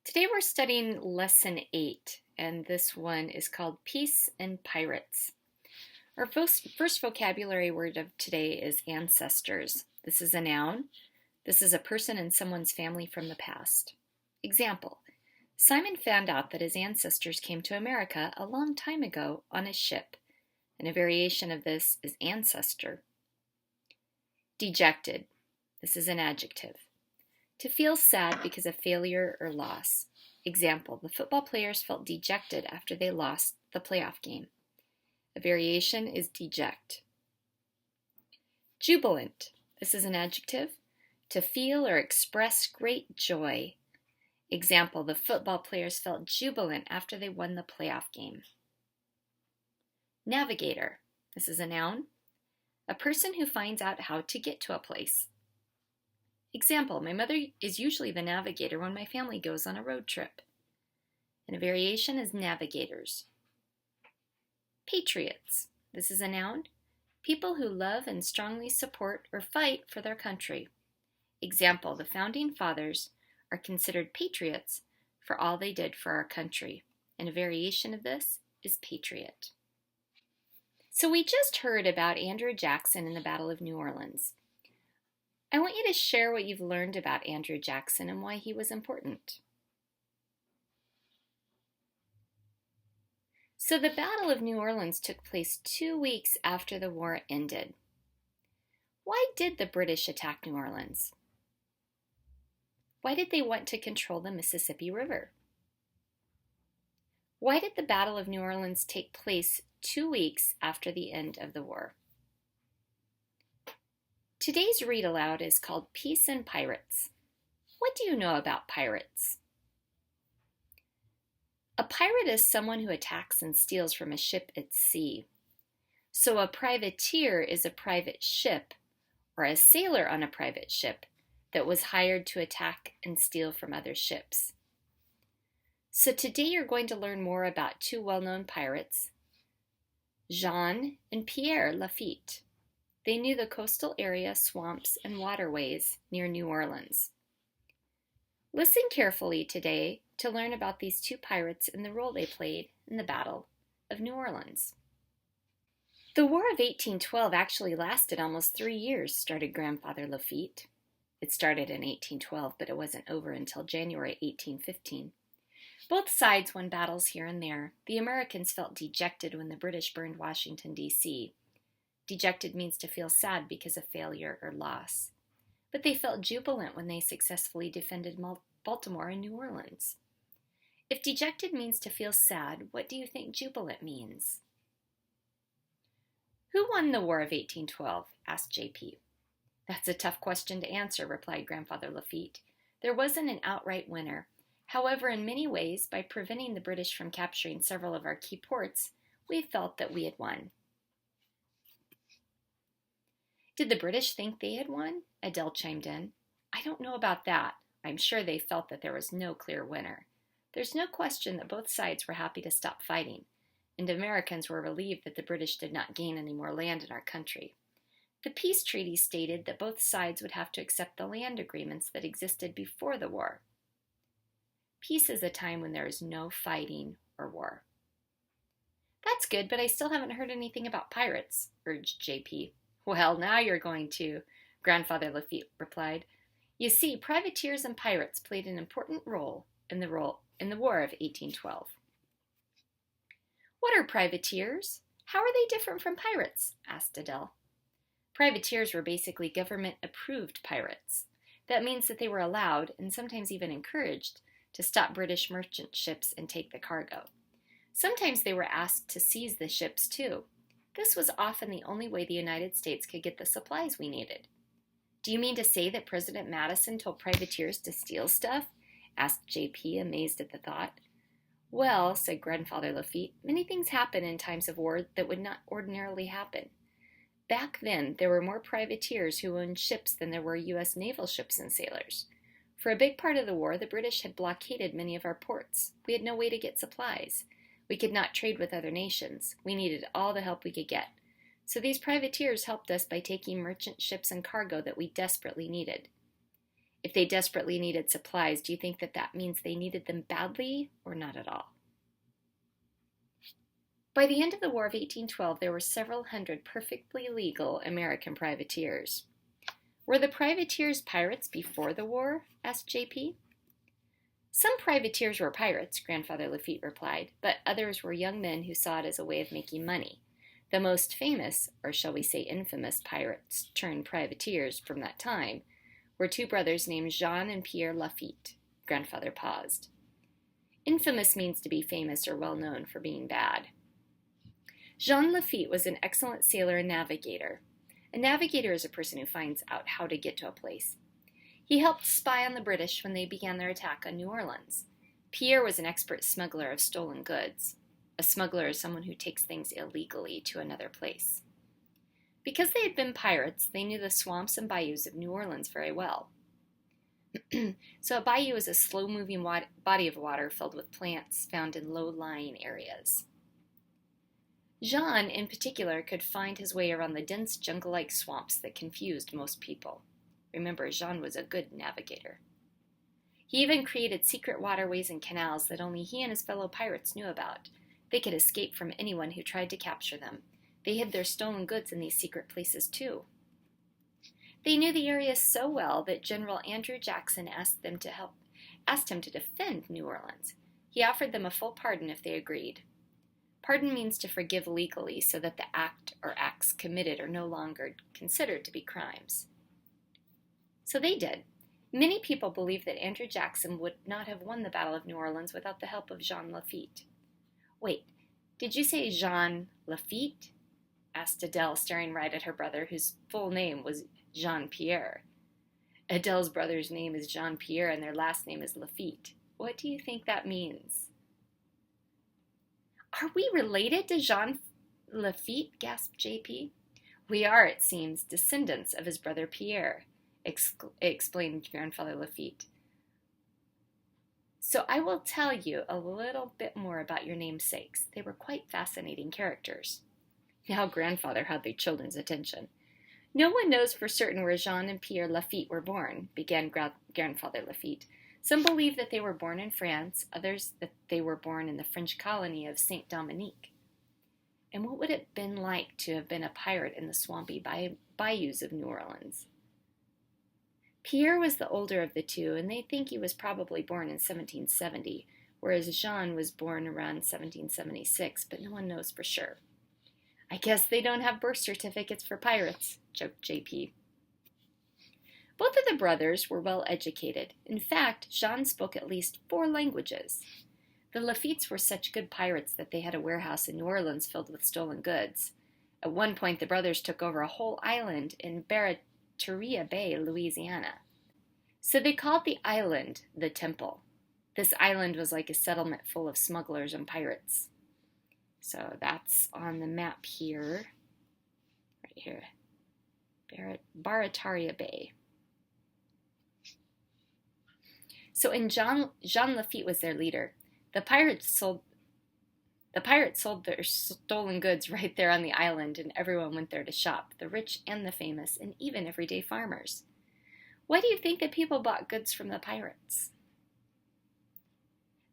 Today we're studying Lesson 8, and this one is called Peace and Pirates. Our first vocabulary word of today is ancestors. This is a noun. This is a person in someone's family from the past. Example, Simon found out that his ancestors came to America a long time ago on a ship, and a variation of this is ancestor. Dejected. This is an adjective. To feel sad because of failure or loss. Example, the football players felt dejected after they lost the playoff game. A variation is deject. Jubilant. This is an adjective. To feel or express great joy. Example, the football players felt jubilant after they won the playoff game. Navigator. This is a noun. A person who finds out how to get to a place. Example, my mother is usually the navigator when my family goes on a road trip. And a variation is navigators. Patriots. This is a noun. People who love and strongly support or fight for their country. Example, the founding fathers are considered patriots for all they did for our country. And a variation of this is patriot. So we just heard about Andrew Jackson in the Battle of New Orleans. I want you to share what you've learned about Andrew Jackson and why he was important. So the Battle of New Orleans took place 2 weeks after the war ended. Why did the British attack New Orleans? Why did they want to control the Mississippi River? Why did the Battle of New Orleans take place 2 weeks after the end of the war? Today's read aloud is called Peace and Pirates. What do you know about pirates? A pirate is someone who attacks and steals from a ship at sea. So a privateer is a private ship or a sailor on a private ship that was hired to attack and steal from other ships. So today you're going to learn more about two well-known pirates, Jean and Pierre Lafitte. They knew the coastal area, swamps, and waterways near New Orleans. Listen carefully today to learn about these two pirates and the role they played in the Battle of New Orleans. The War of 1812 actually lasted almost 3 years, started Grandfather Lafitte. It started in 1812, but it wasn't over until January 1815. Both sides won battles here and there. The Americans felt dejected when the British burned Washington, D.C. Dejected means to feel sad because of failure or loss. But they felt jubilant when they successfully defended Baltimore and New Orleans. If dejected means to feel sad, what do you think jubilant means? Who won the War of 1812? Asked J.P. That's a tough question to answer, replied Grandfather Lafitte. There wasn't an outright winner. However, in many ways, by preventing the British from capturing several of our key ports, we felt that we had won. Did the British think they had won? Adele chimed in. I don't know about that. I'm sure they felt that there was no clear winner. There's no question that both sides were happy to stop fighting, and Americans were relieved that the British did not gain any more land in our country. The peace treaty stated that both sides would have to accept the land agreements that existed before the war. Peace is a time when there is no fighting or war. That's good, but I still haven't heard anything about pirates, urged J.P. Well, now you're going to, Grandfather Lafitte replied. You see, privateers and pirates played an important role in the War of 1812. What are privateers? How are they different from pirates? Asked Adele. Privateers were basically government-approved pirates. That means that they were allowed, and sometimes even encouraged, to stop British merchant ships and take the cargo. Sometimes they were asked to seize the ships too. This was often the only way the United States could get the supplies we needed. Do you mean to say that President Madison told privateers to steal stuff? Asked J.P., amazed at the thought. Well, said Grandfather Lafitte, many things happen in times of war that would not ordinarily happen. Back then, there were more privateers who owned ships than there were U.S. naval ships and sailors. For a big part of the war, the British had blockaded many of our ports. We had no way to get supplies. We could not trade with other nations. We needed all the help we could get. So these privateers helped us by taking merchant ships and cargo that we desperately needed. If they desperately needed supplies, do you think that that means they needed them badly or not at all? By the end of the War of 1812, there were several hundred perfectly legal American privateers. Were the privateers pirates before the war? Asked J.P. Some privateers were pirates, Grandfather Lafitte replied, but others were young men who saw it as a way of making money. The most famous, or shall we say infamous, pirates turned privateers from that time were two brothers named Jean and Pierre Lafitte. Grandfather paused. Infamous means to be famous or well known for being bad. Jean Lafitte was an excellent sailor and navigator. A navigator is a person who finds out how to get to a place. He helped spy on the British when they began their attack on New Orleans. Pierre was an expert smuggler of stolen goods. A smuggler is someone who takes things illegally to another place. Because they had been pirates, they knew the swamps and bayous of New Orleans very well. So a bayou is a slow-moving body of water filled with plants found in low-lying areas. Jean, in particular, could find his way around the dense jungle-like swamps that confused most people. Remember, Jean was a good navigator. He even created secret waterways and canals that only he and his fellow pirates knew about. They could escape from anyone who tried to capture them. They hid their stolen goods in these secret places, too. They knew the area so well that General Andrew Jackson asked him to defend New Orleans. He offered them a full pardon if they agreed. Pardon means to forgive legally so that the act or acts committed are no longer considered to be crimes. So they did. Many people believe that Andrew Jackson would not have won the Battle of New Orleans without the help of Jean Lafitte. Wait, did you say Jean Lafitte? Asked Adele, staring right at her brother, whose full name was Jean-Pierre. Adele's brother's name is Jean-Pierre and their last name is Lafitte. What do you think that means? Are we related to Jean Lafitte? Gasped J.P. We are, it seems, descendants of his brother Pierre, explained Grandfather Lafitte. So I will tell you a little bit more about your namesakes. They were quite fascinating characters. Now Grandfather had the children's attention. No one knows for certain where Jean and Pierre Lafitte were born, began Grandfather Lafitte. Some believe that they were born in France, others that they were born in the French colony of Saint Dominique. And what would it have been like to have been a pirate in the swampy bayous of New Orleans? Pierre was the older of the two, and they think he was probably born in 1770, whereas Jean was born around 1776, but no one knows for sure. I guess they don't have birth certificates for pirates, joked J.P. Both of the brothers were well educated. In fact, Jean spoke at least 4 languages. The Lafittes were such good pirates that they had a warehouse in New Orleans filled with stolen goods. At one point, the brothers took over a whole island in Barataria Bay, Louisiana. So they called the island the Temple. This island was like a settlement full of smugglers and pirates. So that's on the map here, right here, Barataria Bay. So Jean Lafitte was their leader. The pirates sold their stolen goods right there on the island, and everyone went there to shop, the rich and the famous, and even everyday farmers. Why do you think that people bought goods from the pirates?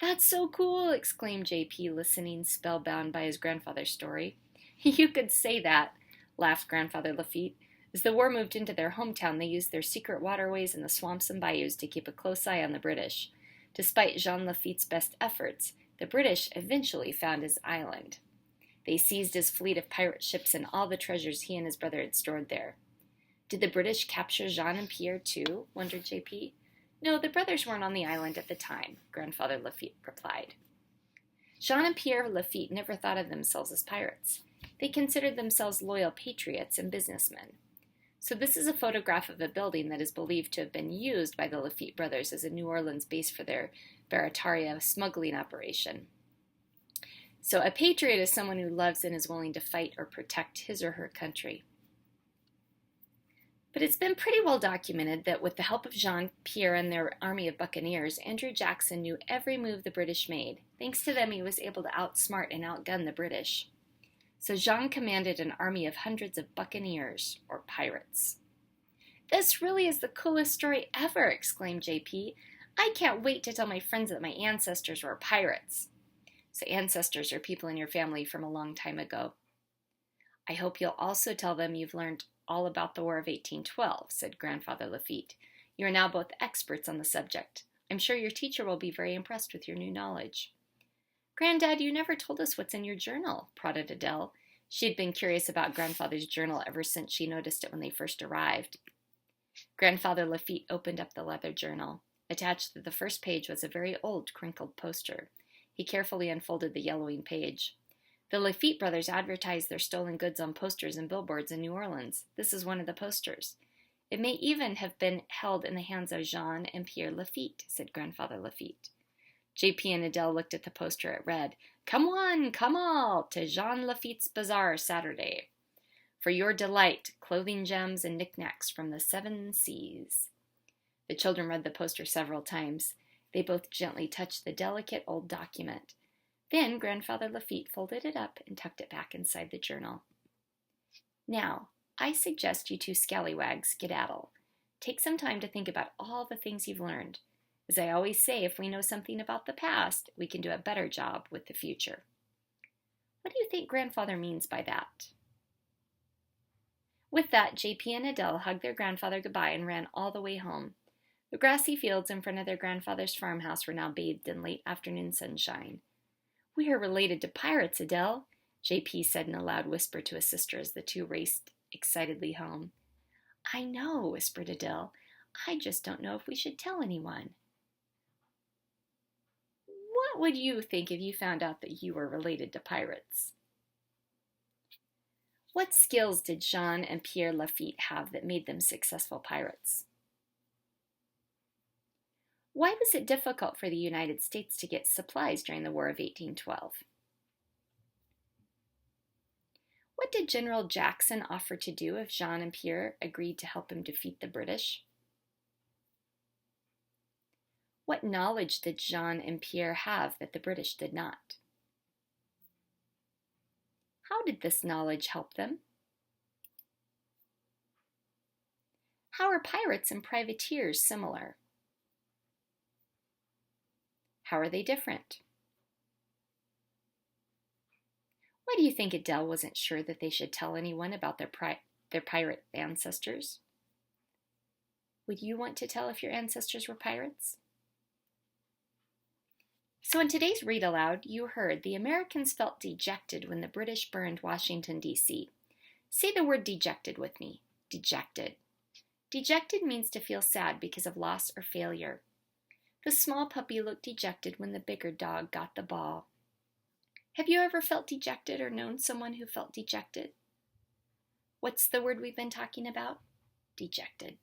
That's so cool, exclaimed J.P., listening spellbound by his grandfather's story. You could say that, laughed Grandfather Lafitte. As the war moved into their hometown, they used their secret waterways in the swamps and bayous to keep a close eye on the British. Despite Jean Lafitte's best efforts, the British eventually found his island. They seized his fleet of pirate ships and all the treasures he and his brother had stored there. Did the British capture Jean and Pierre too? Wondered J.P. No, the brothers weren't on the island at the time, Grandfather Lafitte replied. Jean and Pierre Lafitte never thought of themselves as pirates. They considered themselves loyal patriots and businessmen. So this is a photograph of a building that is believed to have been used by the Lafitte brothers as a New Orleans base for their Barataria smuggling operation. So a patriot is someone who loves and is willing to fight or protect his or her country. But it's been pretty well documented that with the help of Jean-Pierre and their army of buccaneers, Andrew Jackson knew every move the British made. Thanks to them, he was able to outsmart and outgun the British. So Jean commanded an army of hundreds of buccaneers, or pirates. This really is the coolest story ever, exclaimed JP. I can't wait to tell my friends that my ancestors were pirates. So ancestors are people in your family from a long time ago. I hope you'll also tell them you've learned all about the War of 1812, said Grandfather Lafitte. You are now both experts on the subject. I'm sure your teacher will be very impressed with your new knowledge. Granddad, you never told us what's in your journal, prodded Adele. She had been curious about Grandfather's journal ever since she noticed it when they first arrived. Grandfather Lafitte opened up the leather journal. Attached to the first page was a very old, crinkled poster. He carefully unfolded the yellowing page. The Lafitte brothers advertised their stolen goods on posters and billboards in New Orleans. This is one of the posters. It may even have been held in the hands of Jean and Pierre Lafitte, said Grandfather Lafitte. JP and Adele looked at the poster. It read, Come one, come all, to Jean Lafitte's Bazaar Saturday. For your delight, clothing gems and knickknacks from the 7 seas. The children read the poster several times. They both gently touched the delicate old document. Then Grandfather Lafitte folded it up and tucked it back inside the journal. Now, I suggest you two scallywags skedaddle. Take some time to think about all the things you've learned. As I always say, if we know something about the past, we can do a better job with the future. What do you think Grandfather means by that? With that, JP and Adele hugged their grandfather goodbye and ran all the way home. The grassy fields in front of their grandfather's farmhouse were now bathed in late afternoon sunshine. We are related to pirates, Adele, JP said in a loud whisper to his sister as the two raced excitedly home. I know, whispered Adele. I just don't know if we should tell anyone. What would you think if you found out that you were related to pirates? What skills did Jean and Pierre Lafitte have that made them successful pirates? Why was it difficult for the United States to get supplies during the War of 1812? What did General Jackson offer to do if Jean and Pierre agreed to help him defeat the British? What knowledge did Jean and Pierre have that the British did not? How did this knowledge help them? How are pirates and privateers similar? How are they different? Why do you think Adele wasn't sure that they should tell anyone about their pirate ancestors? Would you want to tell if your ancestors were pirates? So in today's read aloud, you heard the Americans felt dejected when the British burned Washington, D.C. Say the word dejected with me. Dejected. Dejected means to feel sad because of loss or failure. The small puppy looked dejected when the bigger dog got the ball. Have you ever felt dejected or known someone who felt dejected? What's the word we've been talking about? Dejected.